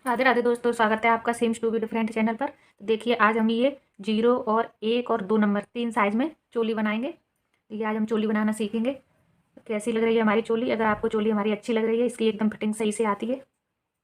राधे राधे दोस्तों, स्वागत है आपका seems to be different channel पर। तो देखिए, आज हम ये 0 और 1 और 2 नंबर 3 साइज़ में चोली बनाएंगे। तो ये आज हम चोली बनाना सीखेंगे। तो कैसी लग रही है हमारी चोली? अगर आपको चोली हमारी अच्छी लग रही है, इसकी एकदम फिटिंग सही से आती है।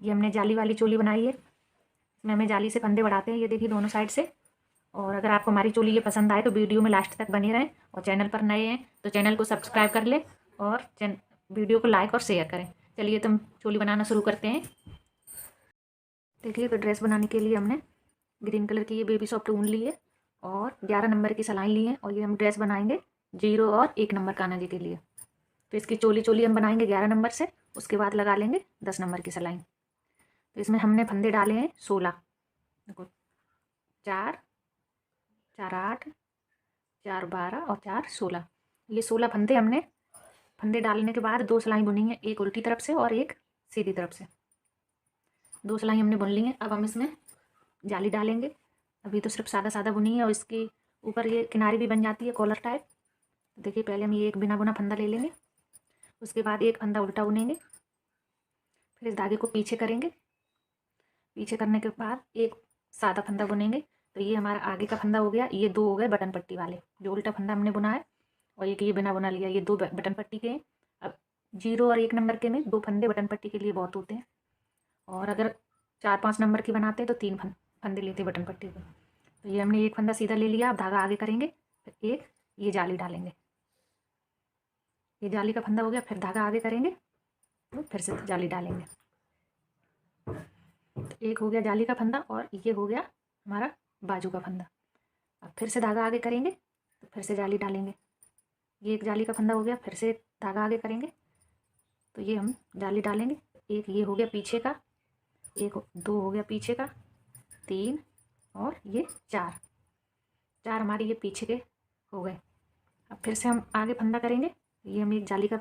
ये हमने जाली वाली चोली बनाई है। इसमें हमें जाली से फंदे बढ़ाते हैं, ये देखिए दोनों साइड से। और अगर आपको हमारी चोली ये पसंद आए तो वीडियो में लास्ट तक बने रहें। और चैनल पर नए हैं तो चैनल को सब्सक्राइब कर लें और वीडियो को लाइक और शेयर करें। चलिए, तो हम चोली बनाना शुरू करते हैं। देखिए, तो ड्रेस बनाने के लिए हमने ग्रीन कलर की ये बेबी सॉफ्ट ऊन ली है और 11 नंबर की सलाई ली है। और ये हम ड्रेस बनाएंगे 0 और 1 नंबर कान्हा जी के लिए। तो इसकी चोली चोली हम बनाएंगे 11 नंबर से, उसके बाद लगा लेंगे 10 नंबर की सलाई। तो इसमें हमने फंदे डाले हैं 16। देखो, 4 4 8 4 12 और 4 16। ये 16 फंदे हमने फंदे डालने के बाद 2 सिलाई बुनी है, एक उल्टी तरफ से और एक सीधी तरफ से। 2 सिलाई हमने बुन ली है। अब हम इसमें जाली डालेंगे। अभी तो सिर्फ सादा सादा बुनी है और इसके ऊपर ये किनारी भी बन जाती है कॉलर टाइप। तो देखिए, पहले हम ये एक बिना बुना फंदा ले लेंगे, उसके बाद एक फंदा उल्टा बुनेंगे, फिर इस धागे को पीछे करेंगे। पीछे करने के बाद एक सादा फंदा बुनेंगे। तो ये हमारा आगे का फंदा हो गया। ये 2 हो गए बटन पट्टी वाले, जो उल्टा फंदा हमने बुना है, और एक ये बिना बुना लिया। ये 2 बटन पट्टी के हैं। अब 0 और 1 नंबर के में 2 फंदे बटन पट्टी के लिए बहुत होते हैं। और अगर 4 5 नंबर की बनाते हैं तो 3 फंदे लेते बटन पट्टी के। तो ये हमने एक फंदा सीधा ले लिया। अब धागा आगे करेंगे, फिर एक ये जाली डालेंगे। ये जाली का फंदा हो गया, फिर धागा आगे करेंगे तो फिर से जाली डालेंगे। तो एक हो गया जाली का फंदा और ये हो गया हमारा बाजू का फंदा। अब फिर से धागा आगे करेंगे तो फिर से जाली डालेंगे। ये एक जाली का फंदा हो गया, फिर से धागा आगे करेंगे तो ये हम जाली डालेंगे। एक ये हो गया पीछे का, एक 2 हो गया पीछे का, 3 और ये 4 हमारे ये पीछे के हो गए। अब फिर से हम आगे फंदा करेंगे। ये हम एक जाली का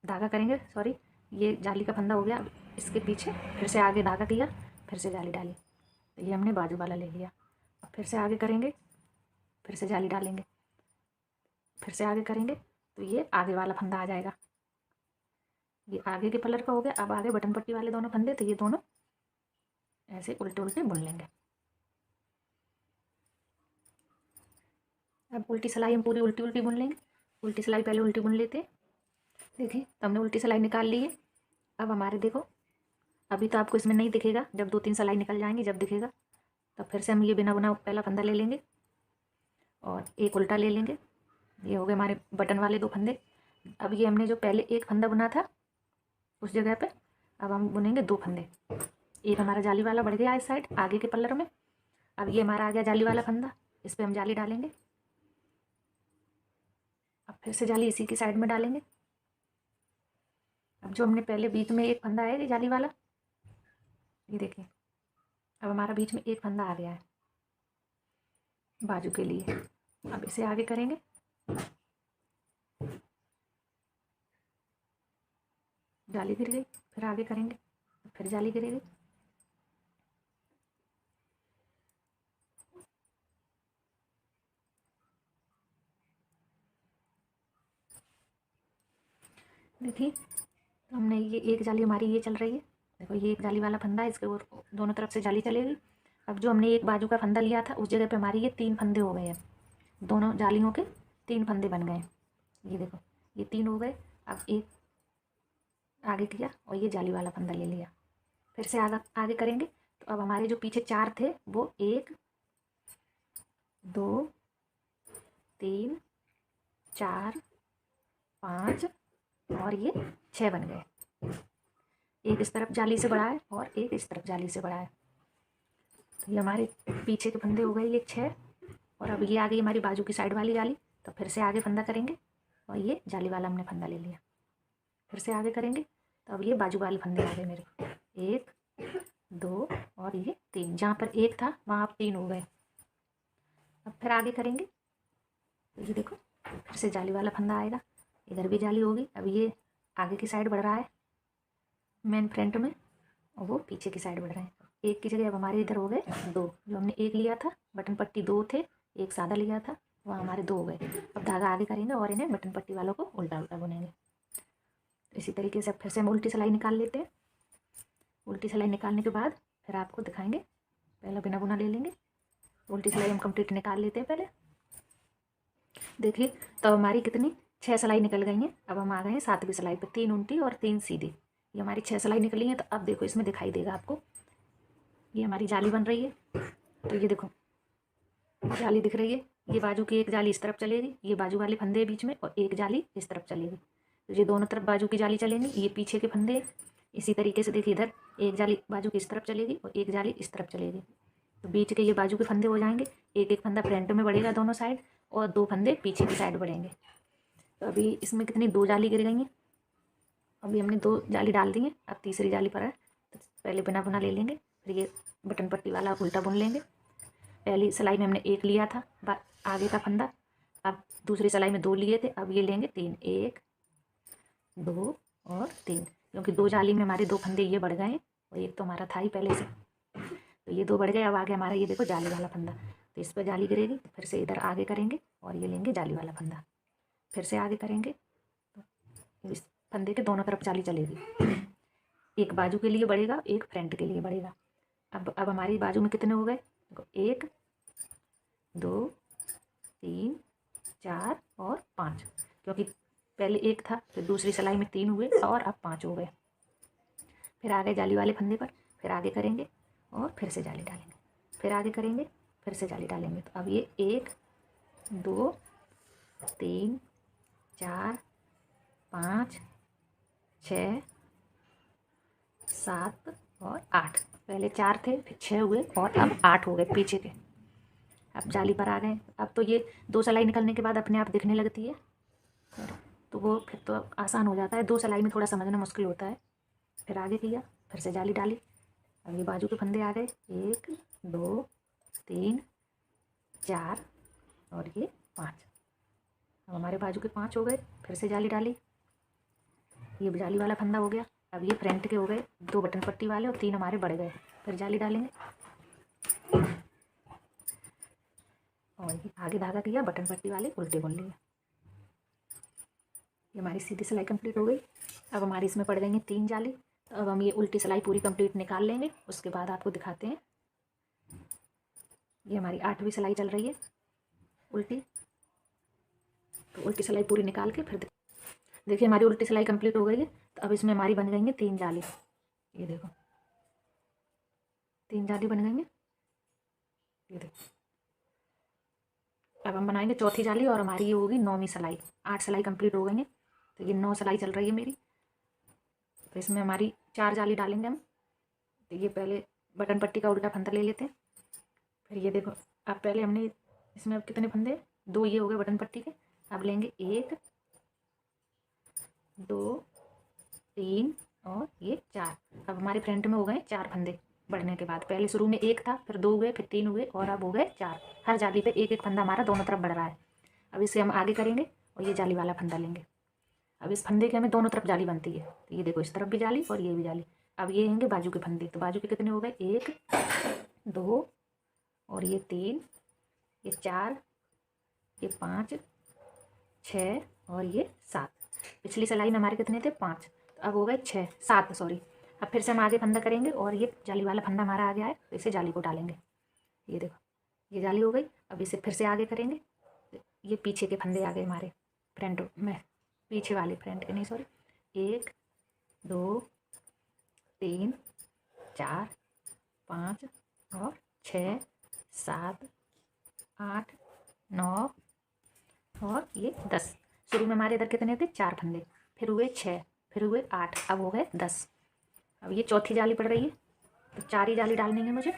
धागा करेंगे, सॉरी, ये जाली का फंदा हो गया। अब इसके पीछे फिर से आगे धागा किया, फिर से जाली डाली। तो ये हमने बाजू वाला ले लिया। अब फिर से आगे करेंगे, फिर से जाली डालेंगे, फिर से आगे करेंगे तो ये आगे वाला फंदा आ जाएगा। ये आगे के पलर का हो गया। अब आगे बटन पट्टी वाले दोनों फंदे, तो ये दोनों ऐसे उल्टे उल्टे बुन लेंगे। अब उल्टी सिलाई हम पूरी उल्टी उल्टी बुन लेंगे। उल्टी सिलाई पहले उल्टी बुन लेते हैं। देखिए, तो हमने उल्टी सिलाई निकाल ली है। अब हमारे देखो, अभी तो आपको इसमें नहीं दिखेगा, जब 2 3 सिलाई निकल जाएंगी जब दिखेगा। तब फिर से हम ये बिना बुना पहला फंदा ले लेंगे और एक उल्टा ले लेंगे। ये हो गए हमारे बटन वाले 2 फंदे। अब ये हमने जो पहले एक फंदा बुना था उस जगह पे अब हम बुनेंगे 2 फंदे। एक हमारा जाली वाला बढ़ गया इस साइड आगे के पल्लर में। अब ये हमारा आ गया जाली वाला फंदा, इस पर हम जाली डालेंगे। अब फिर से जाली इसी की साइड में डालेंगे। अब जो हमने पहले बीच में एक फंदा है ये जाली वाला, ये देखिए, अब हमारा बीच में एक फंदा आ गया है बाजू के लिए। अब इसे आगे करेंगे, जाली गिर गई, फिर आगे करेंगे, फिर जाली गिरेगी। देखिए, तो हमने ये एक जाली हमारी ये चल रही है। देखो, ये एक जाली वाला फंदा है, इसके और दोनों तरफ से जाली चलेगी। अब जो हमने एक बाजू का फंदा लिया था उस जगह पे हमारी ये 3 फंदे हो गए हैं। दोनों जालियों के 3 फंदे बन गए। ये देखो, ये 3 हो गए। अब एक आगे किया और ये जाली वाला फंदा ले लिया, फिर से आगे आगे करेंगे। तो अब हमारे जो पीछे 4 थे वो 1 2 3 4 5 और ये 6 बन गए। एक इस तरफ जाली से बढ़ा है और एक इस तरफ जाली से बढ़ा है। तो ये हमारे पीछे के फंदे हो गए ये 6। और अब ये आ गई हमारी बाजू की साइड वाली जाली। तो फिर से आगे फंदा करेंगे और ये जाली वाला हमने फंदा ले लिया, फिर से आगे करेंगे। तो अब ये बाजू वाले फंदे आ गए मेरे, 1 2 और ये 3। जहाँ पर 1 था वहाँ अब 3 हो गए। अब फिर आगे करेंगे तो ये देखो, फिर से जाली वाला फंदा आएगा, इधर भी जाली होगी। अब ये आगे की साइड बढ़ रहा है मेन फ्रंट में, और वो पीछे की साइड बढ़ रहे हैं। एक की जगह अब हमारे इधर हो गए 2। जो हमने एक लिया था बटन पट्टी 2 थे, एक सादा लिया था, वह हमारे 2 हो गए। अब धागा आगे करेंगे और इन्हें बटन पट्टी वालों को उल्टा उल्टा बुनेंगे। इसी तरीके से फिर से हम उल्टी सिलाई निकाल लेते हैं। उल्टी सिलाई निकालने के बाद फिर आपको दिखाएंगे। पहले बिना बुना ले लेंगे, उल्टी सिलाई हम कंप्लीट निकाल लेते हैं पहले। देखिए तो हमारी कितनी 6 सिलाई निकल गई हैं। अब हम आ गए हैं 7वीं सिलाई पर, 3 उल्टी और 3 सीधी। ये हमारी 6 सिलाई निकली हैं। तो अब देखो इसमें दिखाई देगा आपको, ये हमारी जाली बन रही है। तो ये देखो जाली दिख रही है। ये बाजू की एक जाली इस तरफ चलेगी, ये बाजू वाले फंदे बीच में, और एक जाली इस तरफ चलेगी। तो ये दोनों तरफ बाजू की जाली चलेंगी, ये पीछे के फंदे। इसी तरीके से देखिए इधर एक जाली बाजू की इस तरफ चलेगी और एक जाली इस तरफ चलेगी। तो बीच के ये बाजू के फंदे हो जाएंगे। एक एक फंदा फ्रंट में बढ़ेगा दोनों साइड, और 2 फंदे पीछे की साइड बढ़ेंगे। तो अभी इसमें कितनी 2 जाली गिर गई हैं। अभी हमने 2 जाली डाल दी हैं। अब तीसरी जाली पर है। तो पहले बिना बुना ले लेंगे, फिर ये बटन पट्टी वाला उल्टा बुन लेंगे। पहली सिलाई में हमने 1 लिया था आगे का फंदा, अब दूसरी सिलाई में 2 लिए थे, अब ये लेंगे 3, 1 2 और 3, क्योंकि 2 जाली में हमारे 2 फंदे ये बढ़ गए हैं और एक तो हमारा था ही पहले से। तो ये 2 बढ़ गए। अब आगे हमारा ये देखो जाली वाला फंदा, तो इस पर जाली गिरेगी। तो फिर से इधर आगे करेंगे और ये लेंगे जाली वाला फंदा, फिर से आगे करेंगे। तो इस फंदे के दोनों तरफ जाली चलेगी। एक बाजू के लिए बढ़ेगा, एक फ्रंट के लिए बढ़ेगा। अब हमारी बाजू में कितने हो गए, 1 2 3 4 और 5, क्योंकि पहले 1 था, फिर दूसरी सिलाई में 3 हुए और अब 5 हो गए। फिर आगे जाली वाले फंदे पर, फिर आगे करेंगे और फिर से जाली डालेंगे, फिर आगे करेंगे, फिर से जाली डालेंगे। तो अब ये 1 2 3 4 5 6 7 और 8, पहले 4 थे, फिर 6 हुए और अब 8 हो गए पीछे के। अब जाली पर आ गए। अब तो ये 2 सिलाई निकलने के बाद अपने आप दिखने लगती है, तो वो फिर तो आसान हो जाता है। 2 सिलाई में थोड़ा समझना मुश्किल होता है। फिर आगे किया, फिर से जाली डाली। अब ये बाजू के फंदे आ गए, 1 2 3 4 और ये 5। अब हमारे बाजू के 5 हो गए, फिर से जाली डाली, ये जाली वाला फंदा हो गया। अब ये फ्रंट के हो गए 2 बटन पट्टी वाले और 3 हमारे बढ़ गए। फिर जाली डालेंगे और ये आगे धागा किया, बटन पट्टी वाले उल्टे बुन लिए। ये हमारी सीधी सिलाई कंप्लीट हो गई। अब हमारी इसमें पड़ गई हैं 3 जाली। तो अब हम ये उल्टी सिलाई पूरी कंप्लीट निकाल लेंगे, उसके बाद आपको दिखाते हैं। ये हमारी 8वीं सिलाई चल रही है उल्टी। तो उल्टी सिलाई पूरी निकाल के फिर देखिए हमारी उल्टी सिलाई कंप्लीट हो गई है। तो अब इसमें हमारी बन गई हैं 3 जाली। ये देखो 3 जाली बन गई हैं, ये देखो। अब हम बनाएंगे चौथी जाली और हमारी ये होगी 9वीं सिलाई। 8 सिलाई कंप्लीट हो गई हैं, तो ये 9 सिलाई चल रही है मेरी। तो इसमें हमारी 4 जाली डालेंगे हम। तो ये पहले बटन पट्टी का उल्टा फंदा ले लेते हैं। फिर ये देखो, अब पहले हमने इसमें अब कितने फंदे, 2 ये हो गए बटन पट्टी के। अब लेंगे 1 2 3 और ये 4। अब हमारे फ्रंट में हो गए 4 फंदे बढ़ने के बाद। पहले शुरू में 1 था, फिर 2 हुए, फिर 3 हुए और अब हो गए 4। हर जाली पे एक एक फंदा हमारा दोनों तरफ बढ़ रहा है। अब इसे हम आगे करेंगे और ये जाली वाला फंदा लेंगे। अब इस फंदे के हमें दोनों तरफ जाली बनती है। तो ये देखो इस तरफ भी जाली और ये भी जाली। अब ये होंगे बाजू के फंदे। तो बाजू के कितने हो गए, 1 2 और ये 3, ये 4, ये 5 6 और ये 7। पिछली सिलाई में हमारे कितने थे, 5, तो अब हो गए 6 7 सॉरी। अब फिर से हम आगे फंदा करेंगे और ये जाली वाला फंदा हमारा आ गया है, तो इसे जाली को डालेंगे। ये देखो ये जाली हो गई। अब इसे फिर से आगे करेंगे। ये पीछे के फंदे आ गए हमारे फ्रंट में, पीछे वाले फ्रंट के नहीं सॉरी। 1 2 3 4 5 और 6 7 8 9 और ये 10। शुरू में हमारे इधर कितने थे, 4 फंदे, फिर हुए 6, फिर हुए 8, अब हो गए 10। अब ये चौथी जाली पड़ रही है, तो 4 ही जाली डालनी है मुझे।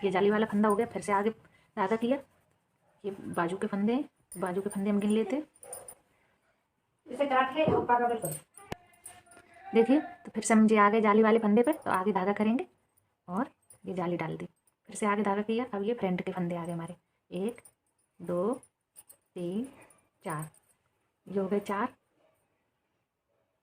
ये जाली वाला फंदा हो गया, फिर से आगे धागा किया। ये बाजू के फंदे हैं, तो बाजू के फंदे हम गिन लेते हैं। देखिए तो फिर से हम जो आगे जाली वाले फंदे पे, तो आगे धागा करेंगे और ये जाली डाल दी, फिर से आगे धागा किया। अब ये फ्रंट के फंदे आ गए हमारे, 1 2 3 4, ये हो गए 4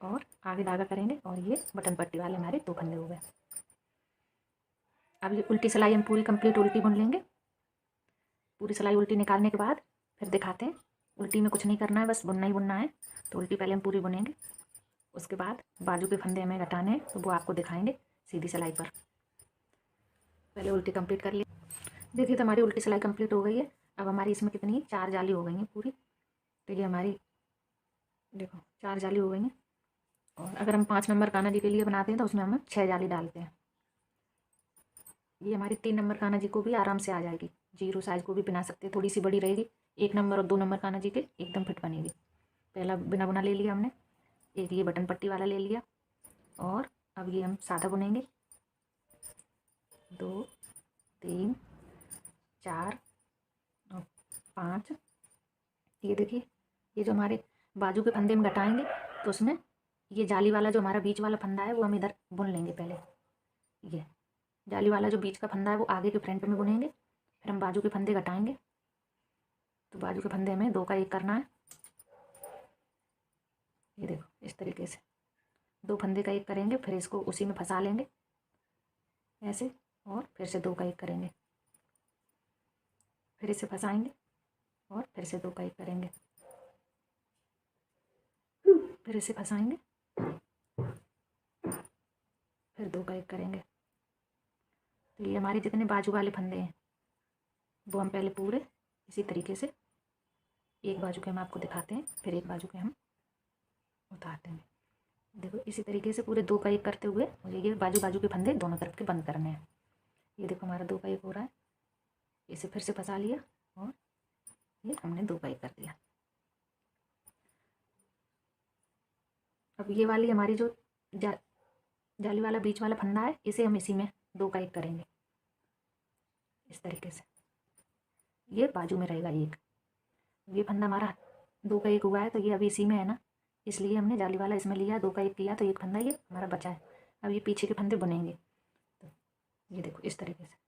और आगे धागा करेंगे और ये बटन पट्टी वाले हमारे 2 फंदे हो गए। अब ये उल्टी सिलाई हम पूरी कंप्लीट उल्टी बुन लेंगे। पूरी सिलाई उल्टी निकालने के बाद फिर दिखाते हैं। उल्टी में कुछ नहीं करना है, बस बुनना ही बुनना है। तो उल्टी पहले हम पूरी बुनेंगे, उसके बाद बाजू के फंदे हमें घटाने हैं, तो वो आपको दिखाएंगे सीधी सिलाई पर। पहले उल्टी कंप्लीट कर ली। देखिए तो हमारी उल्टी सिलाई कंप्लीट हो गई है। अब हमारी इसमें कितनी 4 जाली हो गई हैं पूरी। तो ये हमारी देखो 4 जाली हो गई हैं। और अगर हम 5 नंबर कान्हा जी के लिए बनाते हैं तो उसमें हम 6 जाली डालते हैं। ये हमारी 3 नंबर कान्हा जी को भी आराम से आ जाएगी। 0 साइज़ को भी बना सकते हैं, थोड़ी सी बड़ी रहेगी। 1 नंबर और 2 नंबर कान्हा जी के एकदम फिट बनेगी। पहला बिना बुना ले लिया हमने, एक ये बटन पट्टी वाला ले लिया। और अब ये हम सादा बुनेंगे। 2 3 4 और 5। ये देखिए, ये जो हमारे बाजू के फंदे में घटाएंगे तो उसमें ये जाली वाला जो हमारा बीच वाला फंदा है वो हम इधर बुन लेंगे। पहले ये जाली वाला जो बीच का फंदा है वो आगे के फ्रंट में बुनेंगे, फिर हम बाजू के फंदे घटाएंगे। तो बाजू के फंदे हमें 2 का 1 करना है। ये देखो इस तरीके से 2 फंदे का 1 करेंगे, फिर इसको उसी में फंसा लेंगे ऐसे, और फिर से 2 का 1 करेंगे, फिर इसे फंसाएंगे और फिर से 2 का 1 करेंगे, फिर इसे फंसाएंगे, फिर 2 का 1 करेंगे। तो ये हमारे जितने बाजू वाले फंदे हैं वो हम पहले पूरे इसी तरीके से एक बाजू के हम आपको दिखाते हैं, फिर एक बाजू के हम उतारते हैं। देखो इसी तरीके से पूरे 2 का 1 करते हुए मुझे ये बाजू बाजू के फंदे दोनों तरफ के बंद करने हैं। ये देखो हमारा 2 का 1 हो रहा है। इसे फिर से फंसा लिया और ये हमने 2 का 1 कर दिया। अब ये वाली हमारी जो जाली वाला बीच वाला फंदा है इसे हम इसी में 2 का 1 करेंगे इस तरीके से। ये बाजू में रहेगा एक। ये फंदा हमारा 2 का 1 हुआ है तो ये अभी इसी में है ना, इसलिए हमने जाली वाला इसमें लिया, 2 का 1 किया तो एक फंदा ये हमारा बचा है। अब ये पीछे के फंदे बुनेंगे। तो ये देखो इस तरीके से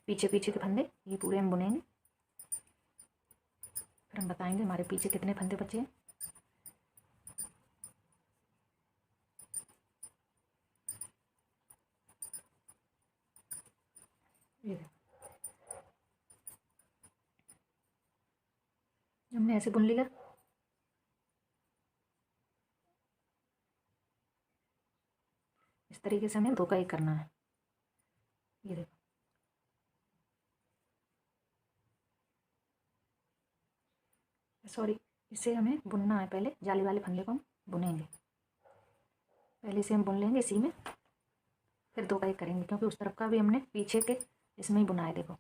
पीछे पीछे के फंदे ये पूरे हम बुनेंगे, फिर हम बताएंगे हमारे पीछे कितने फंदे बचे हैं। ये देखो हमने ऐसे बुन लिया। इस तरीके से हमें 2 का 1 करना है। ये देखो सॉरी, इसे हमें बुनना है। पहले जाली वाले फंदे को हम बुनेंगे, पहले इसे हम बुन लेंगे इसी में, फिर 2 का 1 करेंगे क्योंकि उस तरफ का भी हमने पीछे के इसमें ही बुना है। देखो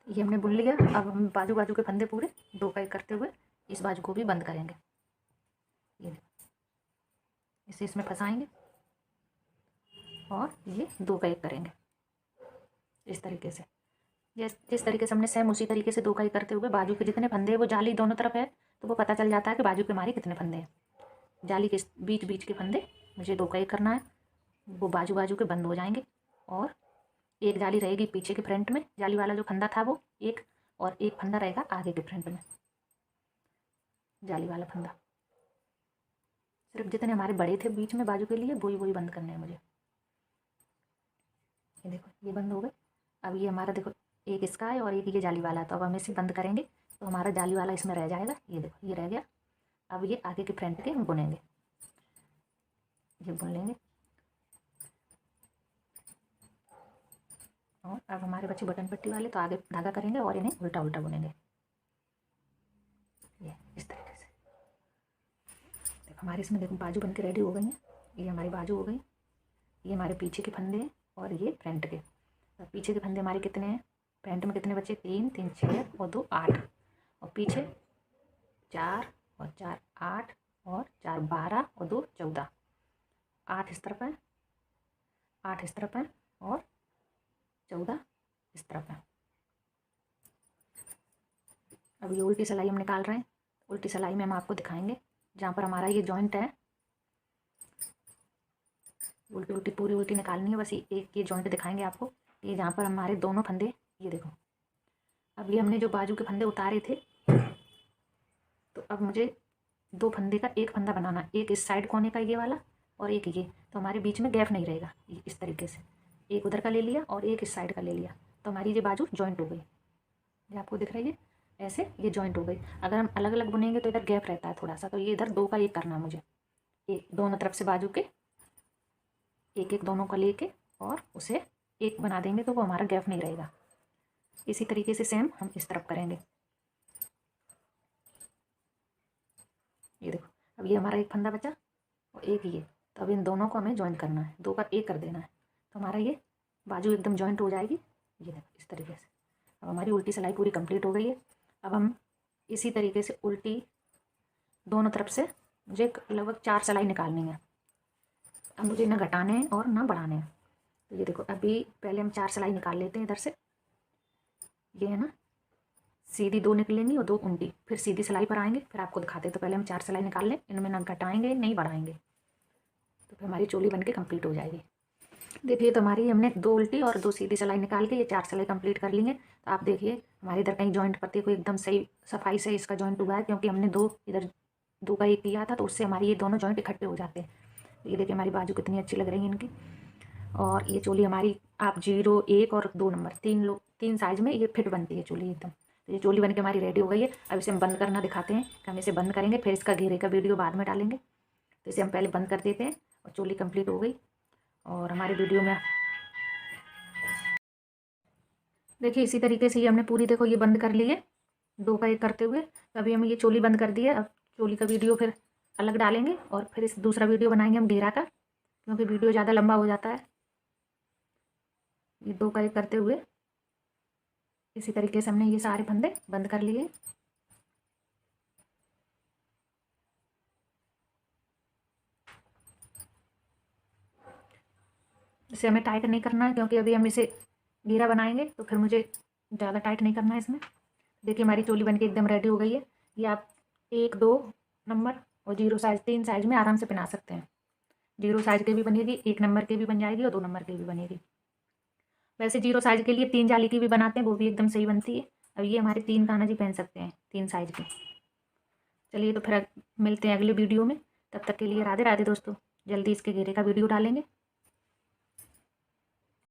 ये हमने बुन लिया। अब हम बाजू बाजू के फंदे पूरे 2 का 1 करते हुए इस बाजू को भी बंद करेंगे। ये देखो इसे इसमें फंसाएंगे और ये 2 का 1 करेंगे इस तरीके से। जिस तरीके से हमने सेम उसी तरीके से 2 का 1 करते हुए बाजू के जितने फंदे हैं वो जाली दोनों तरफ है तो वो पता चल जाता है कि बाजू के हमारे कितने फंदे हैं। जाली के बीच बीच के फंदे मुझे 2 का 1 करना है, वो बाजू बाजू के बंद हो जाएंगे। और एक जाली रहेगी पीछे के फ्रंट में, जाली वाला जो फंदा था वो एक, और एक फंदा रहेगा आगे के फ्रंट में जाली वाला फंदा। सिर्फ जितने हमारे बड़े थे बीच में बाजू के लिए वही बंद करने हैं मुझे। ये देखो ये बंद हो गए। अब ये हमारा देखो एक इसका है और एक ये जाली वाला है, तो अब हम इसे बंद करेंगे तो हमारा जाली वाला इसमें रह जाएगा। ये देखो ये रह गया। अब ये आगे के फ्रंट के हम बुनेंगे, ये बुन लेंगे। और अब हमारे बच्चे बटन पट्टी वाले तो आगे धागा करेंगे और इन्हें उल्टा उल्टा बुनेंगे। ये इस तरीके से देखो हमारे इसमें देखो बाजू बन के रेडी हो गई हैं। ये हमारी बाजू हो गई, ये हमारे पीछे के फंदे हैं और ये फ्रंट के। तो पीछे के फंदे हमारे कितने हैं, फ्रंट में कितने बचे, 3 3 6 और 2 8, और पीछे 4 और 4 8 और 4 12 और 2 14। 8 इस तरफ है, 8 इस तरफ है और 14 इस तरफ है। अब ये उल्टी सिलाई हम निकाल रहे हैं। उल्टी सिलाई में हम आपको दिखाएंगे जहाँ पर हमारा ये जॉइंट है, उल्टी उल्टी पूरी उल्टी निकालनी है। बस एक ये जॉइंट दिखाएंगे आपको, ये जहाँ पर हमारे दोनों फंदे, ये देखो अब ये हमने जो बाजू के फंदे उतारे थे तो अब मुझे 2 फंदे का एक फंदा बनाना, एक इस साइड कोने का ये वाला और एक ये, तो हमारे बीच में गैप नहीं रहेगा। इस तरीके से एक उधर का ले लिया और एक इस साइड का ले लिया तो हमारी ये बाजू जॉइंट हो गई। ये आपको दिख रही है ऐसे, ये जॉइंट हो गई। अगर हम अलग अलग बुनेंगे तो इधर गैप रहता है थोड़ा सा, तो ये इधर 2 का 1 करना मुझे, एक दोनों तरफ से बाजू के एक एक दोनों का लेके और उसे एक बना देंगे तो वो हमारा गैप नहीं रहेगा। इसी तरीके से सेम हम इस तरफ करेंगे। ये देखो, अब ये हमारा एक फंदा बचा और एक ये, तो अब इन दोनों को हमें ज्वाइन करना है, दो का एक कर देना है, तो हमारा ये बाजू एकदम ज्वाइंट हो जाएगी। ये देखो इस तरीके से। अब हमारी उल्टी सिलाई पूरी कंप्लीट हो गई है। अब हम इसी तरीके से उल्टी दोनों तरफ से मुझे लगभग 4 सिलाई निकालनी है। अब मुझे ना घटाने हैं और ना बढ़ाने हैं। तो ये देखो, अभी पहले हम 4 सिलाई निकाल लेते हैं इधर से। ये है ना, सीधी 2 निकलेंगी और 2 उल्टी, फिर सीधी सिलाई पर आएंगे, फिर आपको दिखाते हैं। तो पहले हम 4 सिलाई निकाल लें, इनमें ना घटाएंगे नहीं बढ़ाएंगे, तो फिर हमारी चोली बनके कंप्लीट हो जाएगी। देखिए, तो हमारी हमने 2 उल्टी और 2 सीधी सिलाई निकाल के ये 4 सिलाई कंप्लीट कर ली है। तो आप देखिए हमारे इधर कहीं जॉइंट पत्ती को एकदम सही सफाई से इसका जॉइंट हुआ है, क्योंकि हमने 2 इधर 2 का 1 किया था, तो उससे हमारी ये दोनों जॉइंट इकट्ठे हो जाते हैं। ये देखिए हमारी बाजू कितनी अच्छी लग रही है इनकी। और ये चोली हमारी आप 0, 1 और 2 नंबर 3 साइज में ये फिट बनती है चोली एकदम। तो ये चोली बन के हमारी रेडी हो गई है। अब इसे हम बंद करना दिखाते हैं कि हम इसे बंद करेंगे, फिर इसका घेरे का वीडियो बाद में डालेंगे। तो इसे हम पहले बंद कर देते हैं और चोली कंप्लीट हो गई। और हमारे वीडियो में देखिए इसी तरीके से ये हमने पूरी, देखो ये बंद कर ली है 2 का 1 करते हुए। तो अभी हम ये चोली बंद कर दी है। अब चोली का वीडियो फिर अलग डालेंगे और फिर इस दूसरा वीडियो बनाएंगे हम घेरा का, क्योंकि वीडियो ज़्यादा लंबा हो जाता है। ये 2 का 1 करते हुए इसी तरीके से हमने ये सारे फंदे बंद कर लिए। इसे हमें टाइट नहीं करना है, क्योंकि अभी हम इसे घेरा बनाएंगे, तो फिर मुझे ज़्यादा टाइट नहीं करना है इसमें। देखिए हमारी चोली बनके एकदम रेडी हो गई है। ये आप 1, 2 नंबर और 0 साइज 3 साइज में आराम से पहना सकते हैं। 0 साइज के भी बनेगी, 1 नंबर के भी बन जाएगी और 2 नंबर के भी बनेगी। वैसे 0 साइज के लिए 3 जाली की भी बनाते हैं, वो भी एकदम सही बनती है। अब ये हमारे 3 कान्हा जी पहन सकते हैं 3 साइज के। चलिए तो फिर मिलते हैं अगले वीडियो में। तब तक के लिए राधे राधे दोस्तों। जल्दी इसके घेरे का वीडियो डालेंगे।